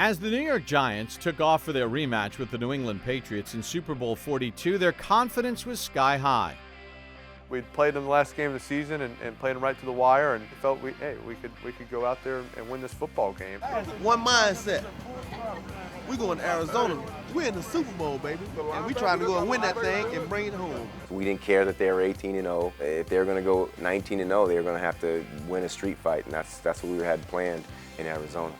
As the New York Giants took off for their rematch with the New England Patriots in Super Bowl XLII, their confidence was sky high. We'd played them the last game of the season and played them right to the wire, and felt we could go out there and win this football game. One mindset. We're going to Arizona. We're in the Super Bowl, baby, and we're trying to go and win that thing and bring it home. We didn't care that they were 18-0. If they were going to go 19-0, they were going to have to win a street fight, and that's what we had planned in Arizona.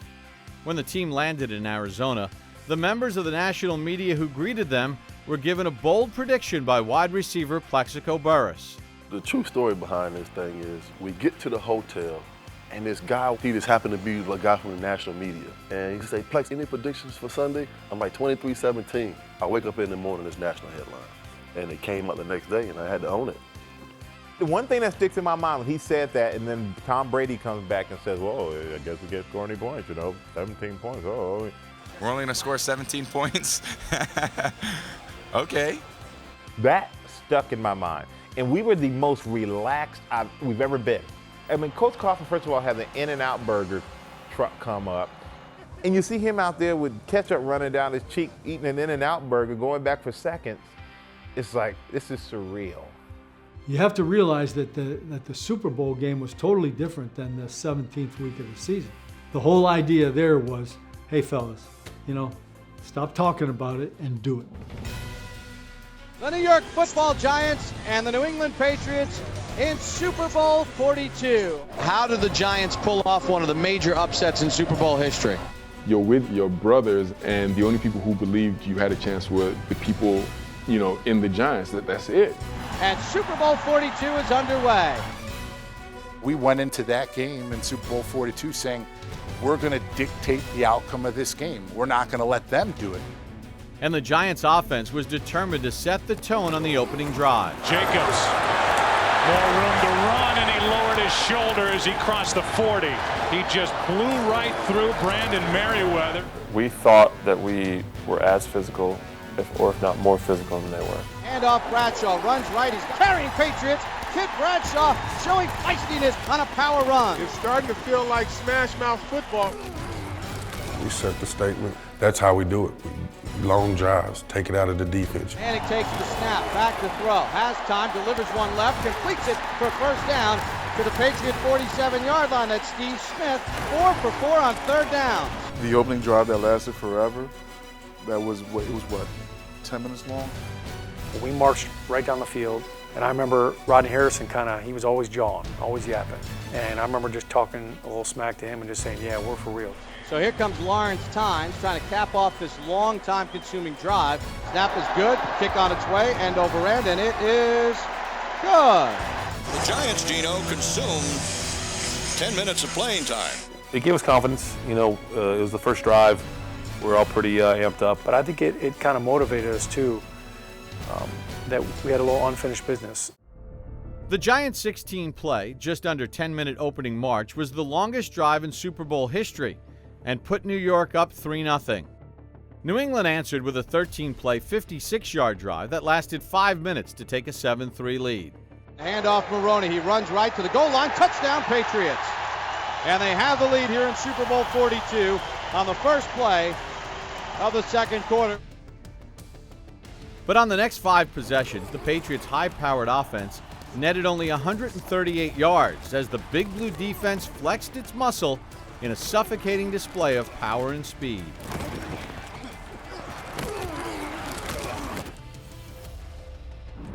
When the team landed in Arizona, the members of the national media who greeted them were given a bold prediction by wide receiver Plexico Burress. The true story behind this thing is we get to the hotel, and this guy, he just happened to be a guy from the national media. And he said, Plex, any predictions for Sunday? I'm like, 23-17. I wake up in the morning, it's national headline. And it came out the next day, and I had to own it. The one thing that sticks in my mind when he said that, and then Tom Brady comes back and says, well, I guess we get score any points, 17 points. Oh. We're only going to score 17 points? Okay. That stuck in my mind. And we were the most relaxed we've ever been. I mean, Coach Coughlin, first of all, had the In-N-Out burger truck come up. And you see him out there with ketchup running down his cheek, eating an In-N-Out burger, going back for seconds. It's like, this is surreal. You have to realize that the Super Bowl game was totally different than the 17th week of the season. The whole idea there was, hey fellas, stop talking about it and do it. The New York Football Giants and the New England Patriots in Super Bowl XLII. How did the Giants pull off one of the major upsets in Super Bowl history? You're with your brothers, and the only people who believed you had a chance were the people, in the Giants. That's it. And Super Bowl XLII is underway. We went into that game in Super Bowl XLII saying, we're going to dictate the outcome of this game. We're not going to let them do it. And the Giants' offense was determined to set the tone on the opening drive. Jacobs, more room to run, and he lowered his shoulder as he crossed the 40. He just blew right through Brandon Merriweather. We thought that we were as physical, if not more physical than they were. Handoff, Bradshaw runs right. He's carrying Patriots. Kid Bradshaw showing feistiness on a power run. It's starting to feel like smash mouth football. We set the statement. That's how we do it. Long drives, take it out of the defense. And he takes the snap, back to throw. Has time, delivers one left, completes it for first down to the Patriot 47-yard line. That's Steve Smith, 4 for 4 on third down. The opening drive that lasted forever, it was 10 minutes long? We marched right down the field, and I remember Rodney Harrison he was always jawing, always yapping. And I remember just talking a little smack to him and just saying, yeah, we're for real. So here comes Lawrence Tynes trying to cap off this long time consuming drive. Snap is good, kick on its way, end over end, and it is good. The Giants, Gino, consumed 10 minutes of playing time. It gave us confidence. It was the first drive. We're all pretty amped up. But I think it kind of motivated us too, that we had a little unfinished business. The Giants' 16-play, just under 10-minute opening march was the longest drive in Super Bowl history and put New York up 3-0. New England answered with a 13-play, 56-yard drive that lasted 5 minutes to take a 7-3 lead. Handoff Maroney. He runs right to the goal line. Touchdown, Patriots. And they have the lead here in Super Bowl XLII on the first play of the second quarter. But on the next 5 possessions, the Patriots' high-powered offense netted only 138 yards as the Big Blue defense flexed its muscle in a suffocating display of power and speed.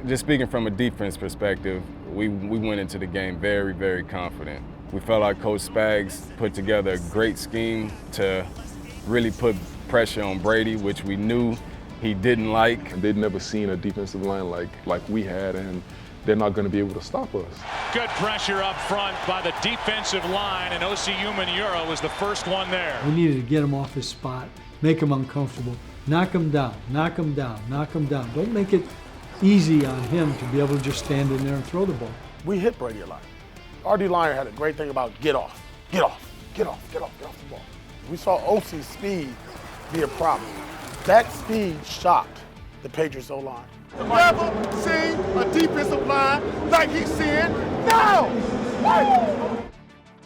Just speaking from a defense perspective, we went into the game very, very confident. We felt like Coach Spags put together a great scheme to really put pressure on Brady, which we knew he didn't like. And they'd never seen a defensive line like we had, and they're not going to be able to stop us. Good pressure up front by the defensive line, and O.C. Umanura was the first one there. We needed to get him off his spot, make him uncomfortable, knock him down, knock him down, knock him down. Don't make it easy on him to be able to just stand in there and throw the ball. We hit Brady a lot. R.D. Lyon had a great thing about get off the ball. We saw OC's speed be a problem. That speed shocked the Patriots O-line. Never seen a defensive line like he's seeing now.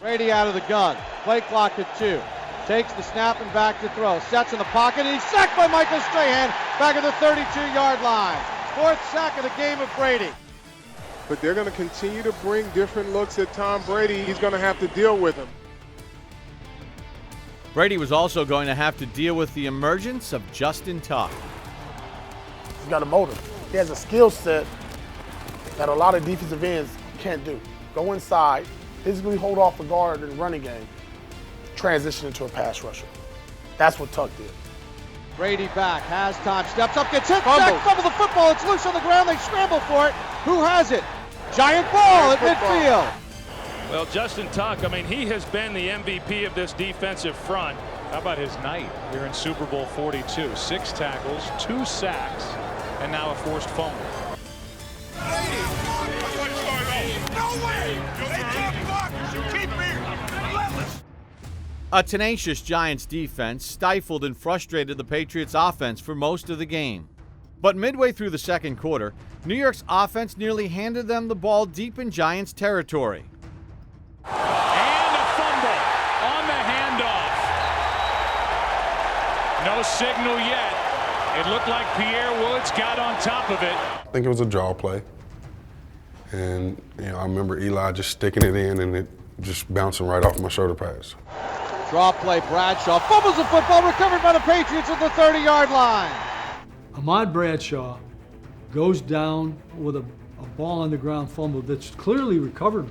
Brady out of the gun. Play clock at 2. Takes the snap and back to throw. Sets in the pocket, and he's sacked by Michael Strahan back at the 32-yard line. 4th sack of the game of Brady. But they're going to continue to bring different looks at Tom Brady. He's going to have to deal with him. Brady was also going to have to deal with the emergence of Justin Tuck. He's got a motor. He has a skill set that a lot of defensive ends can't do. Go inside, physically hold off a guard in the running game, transition into a pass rusher. That's what Tuck did. Brady back, has time, steps up, gets hit, fumble the football, it's loose on the ground, they scramble for it. Who has it? Giant ball at midfield. Well, Justin Tuck, I mean, he has been the MVP of this defensive front. How about his night here in Super Bowl 42? 6 tackles, 2 sacks, and now a forced fumble. A tenacious Giants defense stifled and frustrated the Patriots' offense for most of the game. But midway through the second quarter, New York's offense nearly handed them the ball deep in Giants territory. And a fumble on the handoff. No signal yet. It looked like Pierre Woods got on top of it. I think it was a draw play. And, I remember Eli just sticking it in and it just bouncing right off my shoulder pads. Draw play, Bradshaw fumbles the football, recovered by the Patriots at the 30-yard line. Ahmad Bradshaw goes down with a ball on the ground fumble that's clearly recovered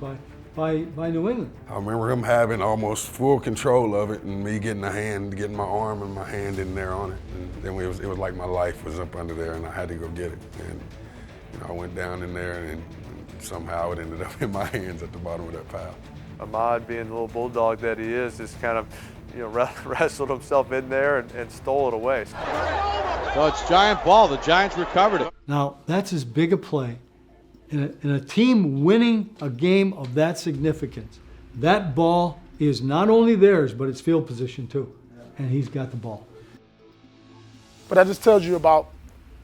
by New England. I remember him having almost full control of it and me getting my arm and my hand in there on it. And then it was like my life was up under there and I had to go get it. And I went down in there and somehow it ended up in my hands at the bottom of that pile. Ahmad, being the little bulldog that he is, just kind of wrestled himself in there and stole it away. So it's giant ball. The Giants recovered it. Now, that's as big a play. In a team winning a game of that significance, that ball is not only theirs, but it's field position too. And he's got the ball. But that just tells you about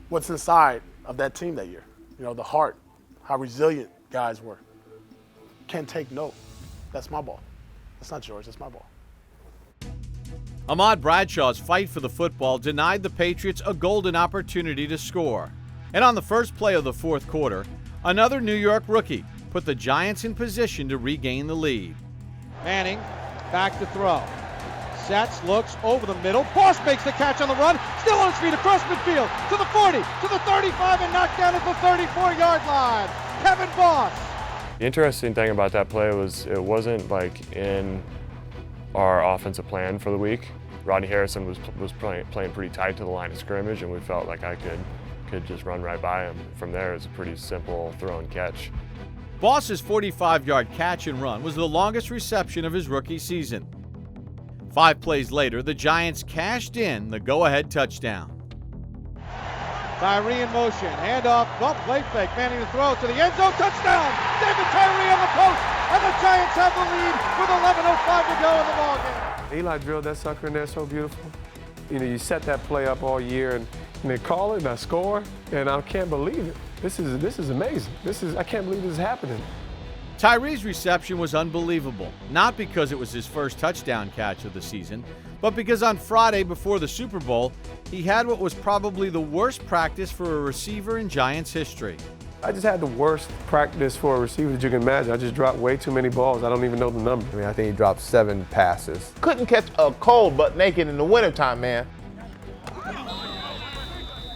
what's inside of that team that year. The heart, how resilient guys were. Can't take no. That's my ball. That's not yours, that's my ball. Ahmad Bradshaw's fight for the football denied the Patriots a golden opportunity to score. And on the first play of the fourth quarter, another New York rookie put the Giants in position to regain the lead. Manning back to throw. Sets, looks over the middle. Boss makes the catch on the run. Still on his feet across midfield to the 40, to the 35, and knocked down at the 34-yard line. Kevin Boss. The interesting thing about that play was it wasn't like in our offensive plan for the week. Rodney Harrison was playing pretty tight to the line of scrimmage, and we felt like I could just run right by him. From there, it's a pretty simple throw and catch. Boss's 45-yard catch and run was the longest reception of his rookie season. 5 plays later, the Giants cashed in the go-ahead touchdown. Tyree in motion, handoff, play fake, Manning to throw to the end zone, touchdown! David Tyree on the post, and the Giants have the lead with 11:05 to go in the ballgame. Eli drilled that sucker in there so beautiful. You set that play up all year, and they call it, and I score, and I can't believe it. This is amazing. I can't believe this is happening. Tyree's reception was unbelievable, not because it was his first touchdown catch of the season, but because on Friday before the Super Bowl, he had what was probably the worst practice for a receiver in Giants history. I just had the worst practice for a receiver that you can imagine. I just dropped way too many balls. I don't even know the number. I mean, I think he dropped 7 passes. Couldn't catch a cold butt naked in the wintertime, man.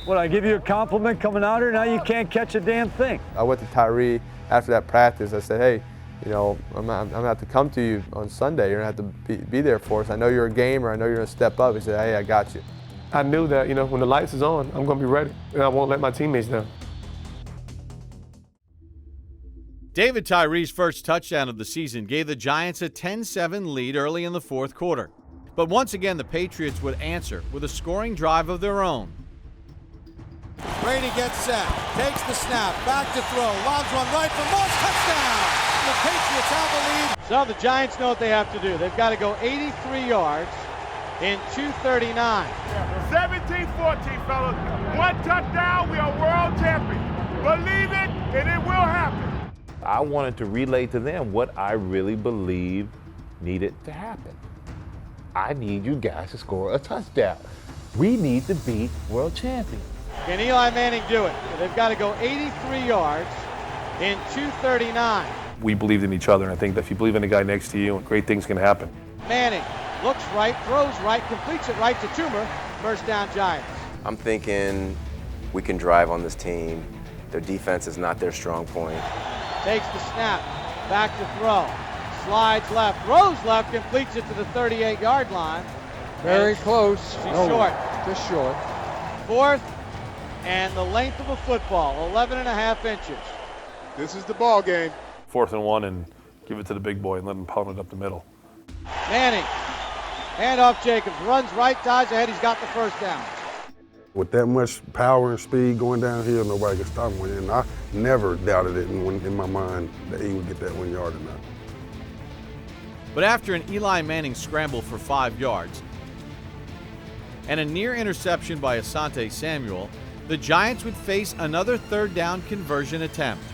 What, I give you a compliment coming out here, now you can't catch a damn thing. I went to Tyree after that practice. I said, hey, I'm gonna have to come to you on Sunday. You're gonna have to be there for us. I know you're a gamer. I know you're gonna step up. He said, hey, I got you. I knew that, when the lights is on, I'm gonna be ready, and I won't let my teammates down. David Tyree's first touchdown of the season gave the Giants a 10-7 lead early in the fourth quarter. But once again, the Patriots would answer with a scoring drive of their own. Brady gets set, takes the snap, back to throw, lobs one right for Moss, touchdown! The Patriots have the lead. So the Giants know what they have to do. They've got to go 83 yards in 2:39. 17-14, fellas. 1 touchdown, we are world champions. Believe it, and it will happen. I wanted to relay to them what I really believe needed to happen. I need you guys to score a touchdown. We need to be world champions. Can Eli Manning do it? They've got to go 83 yards in 2:39. We believed in each other, and I think that if you believe in the guy next to you, great things can happen. Manning looks right, throws right, completes it right to Toomer. First down, Giants. I'm thinking we can drive on this team. Their defense is not their strong point. Takes the snap, back to throw. Slides left, throws left, completes it to the 38-yard line. Very close. She's short. Just short. Fourth, and the length of a football, 11.5 inches. This is the ball game. 4th and 1, and give it to the big boy and let him pound it up the middle. Manning, handoff Jacobs, runs right, ties ahead, he's got the first down. With that much power and speed going downhill, nobody can stop him. And I never doubted it in my mind that he would get that 1 yard or not. But after an Eli Manning scramble for 5 yards and a near interception by Asante Samuel, the Giants would face another 3rd down conversion attempt.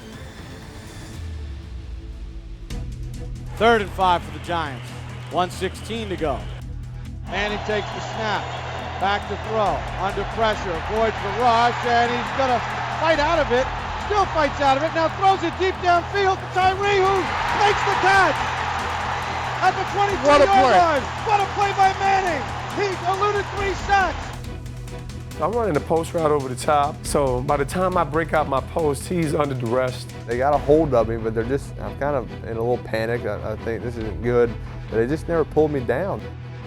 3rd and 5 for the Giants. 1:16 to go. Manning takes the snap. Back to throw. Under pressure. Avoids the rush, and he's going to fight out of it. Still fights out of it. Now throws it deep downfield to Tyree, who makes the catch at the 22-yard line. What a play by Manning. He eluded 3 sacks. I'm running the post route over the top, so by the time I break out my post, he's under duress. They got a hold of me, but I'm kind of in a little panic. I think this isn't good, but they just never pulled me down.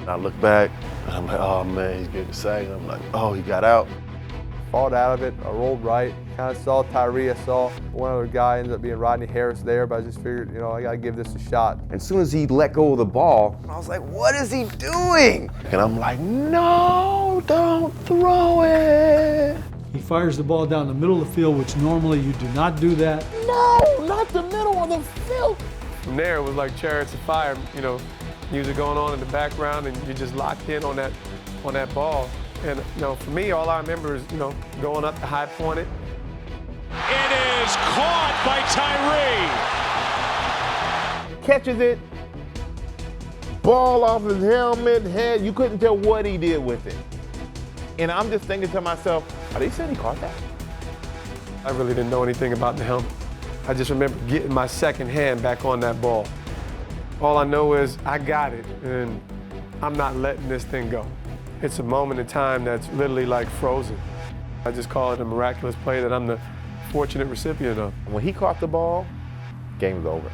I look back, and I'm like, oh man, he's getting sacked. I'm like, oh, he got out. Fought out of it, I rolled right, kind of saw Tyree, I saw one other guy, ended up being Rodney Harris there, but I just figured, I gotta give this a shot. As soon as he let go of the ball, I was like, what is he doing? And I'm like, no, don't throw it. He fires the ball down the middle of the field, which normally you do not do that. No, not the middle of the field. From there, it was like chariots of fire, music going on in the background, and you're just locked in on that ball. And for me, all I remember is going up the high pointed. It is caught by Tyree. Catches it, ball off his helmet, head. You couldn't tell what he did with it. And I'm just thinking to myself, are they saying he caught that? I really didn't know anything about the helmet. I just remember getting my second hand back on that ball. All I know is I got it, and I'm not letting this thing go. It's a moment in time that's literally like frozen. I just call it a miraculous play that I'm the fortunate recipient of. When he caught the ball, game was over.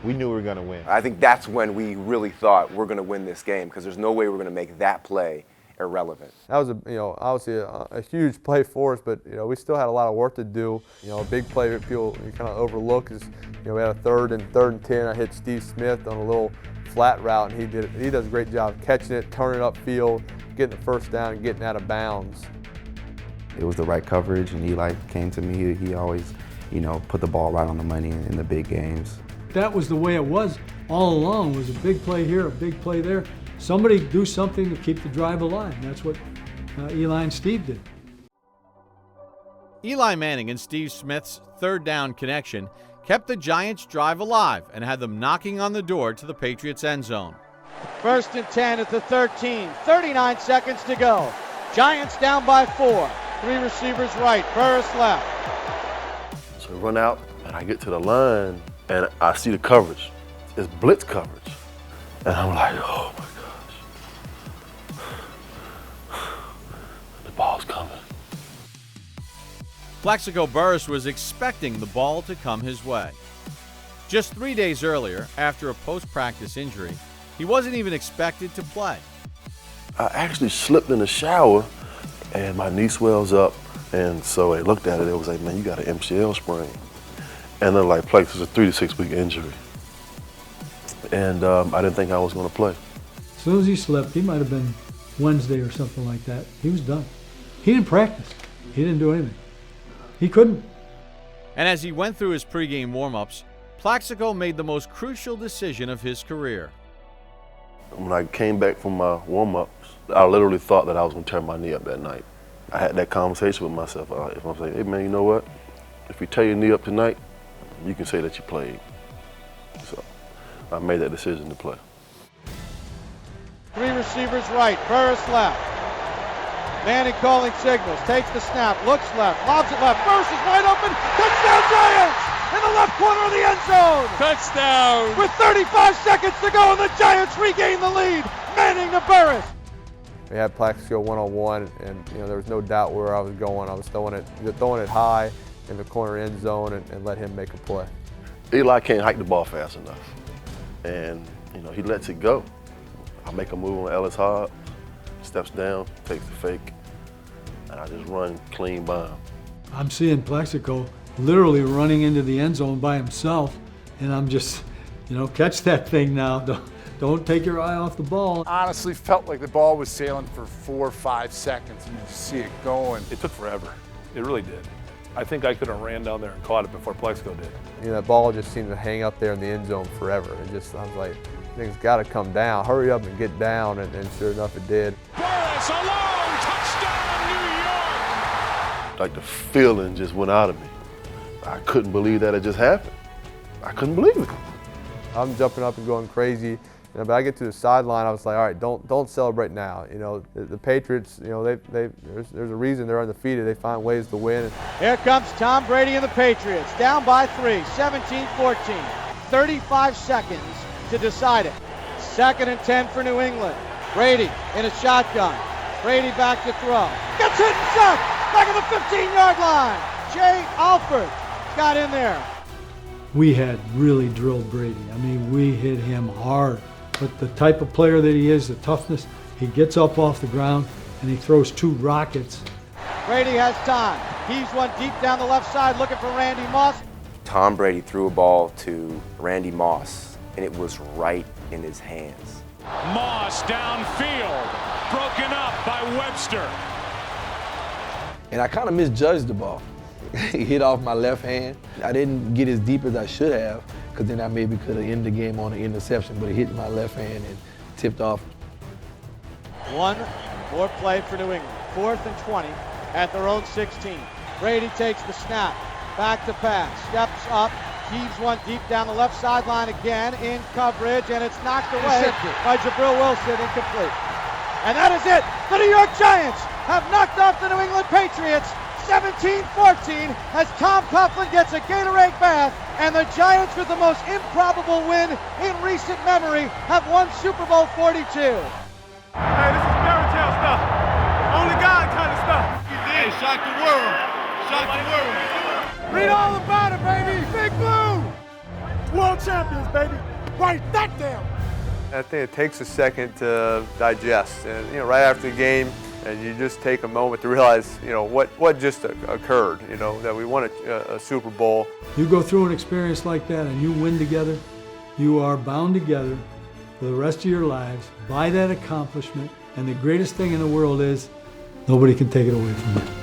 We knew we were going to win. I think that's when we really thought we're going to win this game, because there's no way we're going to make that play irrelevant. That was obviously a huge play for us, but we still had a lot of work to do. A big play that people kind of overlook is we had a 3rd and 10. I hit Steve Smith on a little flat route, and he does a great job catching it, turning it upfield, getting the first down, and getting out of bounds. It was the right coverage, and Eli came to me. He always, put the ball right on the money in the big games. That was the way it was all along. It was a big play here, a big play there. Somebody do something to keep the drive alive. That's what Eli and Steve did. Eli Manning and Steve Smith's 3rd down connection kept the Giants' drive alive and had them knocking on the door to the Patriots' end zone. 1st and 10 at the 13. 39 seconds to go. Giants down by 4. 3 receivers right, Burris left. So I run out, and I get to the line, and I see the coverage. It's blitz coverage. And I'm like, oh my gosh. The ball's coming. Plaxico Burress was expecting the ball to come his way. Just 3 days earlier, after a post-practice injury, he wasn't even expected to play. I actually slipped in the shower, and my knee swells up, and so they looked at it, it was like, man, you got an MCL sprain. And they're like, Plex, it's a 3 to 6 week injury. And I didn't think I was going to play. As soon as he slipped, he might have been Wednesday or something like that. He was done. He didn't practice. He didn't do anything. He couldn't. And as he went through his pregame warm-ups, Plaxico made the most crucial decision of his career. When I came back from my warm-ups, I literally thought that I was going to tear my knee up that night. I had that conversation with myself. If I'm saying, hey man, you know what? If you tear your knee up tonight, you can say that you played. So I made that decision to play. Three receivers right, Burris left. Manning calling signals, takes the snap, looks left, lobs it left. Burris is wide open. Touchdown Giants! In the left corner of the end zone. Touchdown! With 35 seconds to go, and the Giants regain the lead. Manning to Burris. We had Plaxico one-on-one, and there was no doubt where I was going. I was throwing it high in the corner end zone and let him make a play. Eli can't hike the ball fast enough, and he lets it go. I make a move on Ellis Hobbs, steps down, takes the fake, and I just run clean by him. I'm seeing Plaxico literally running into the end zone by himself, and I'm just, catch that thing now. Don't take your eye off the ball. Honestly, felt like the ball was sailing for 4 or 5 seconds, and you just see it going. It took forever. It really did. I think I could have ran down there and caught it before Plaxico did. That ball just seemed to hang up there in the end zone forever. I was like, thing's got to come down. Hurry up and get down, and sure enough, it did. Burris alone, touchdown New York! Like the feeling just went out of me. I couldn't believe that it just happened. I couldn't believe it. I'm jumping up and going crazy. But I get to the sideline, I was like, all right, don't celebrate now. The Patriots, there's a reason they're undefeated. They find ways to win. Here comes Tom Brady and the Patriots, down by 3, 17-14. 35 seconds to decide it. 2nd and 10 for New England. Brady in a shotgun. Brady back to throw. Gets hit and sacked back at the 15-yard line. Jay Alford got in there. We had really drilled Brady. I mean, we hit him hard. But the type of player that he is, the toughness, he gets up off the ground and he throws 2 rockets. Brady has time. He's one deep down the left side looking for Randy Moss. Tom Brady threw a ball to Randy Moss, and it was right in his hands. Moss downfield, broken up by Webster. And I kind of misjudged the ball. It hit off my left hand. I didn't get as deep as I should have, because then I maybe could have ended the game on an interception, but it hit my left hand and tipped off. One more play for New England. 4th and 20 at their own 16. Brady takes the snap, back to pass, steps up, heaves one deep down the left sideline again in coverage, and it's knocked away by Jabril Wilson, incomplete. And that is it. The New York Giants have knocked off the New England Patriots 17-14 as Tom Coughlin gets a Gatorade bath, and the Giants, with the most improbable win in recent memory, have won Super Bowl 42. Hey, this is fairy tale stuff. Only God kind of stuff. Hey, shock the world. Shock the world. Read all about it, baby. Big Blue. World champions, baby. Write that down. I think it takes a second to digest, and right after the game, and you just take a moment to realize, what just occurred, that we won a Super Bowl. You go through an experience like that and you win together, you are bound together for the rest of your lives by that accomplishment. And the greatest thing in the world is nobody can take it away from you.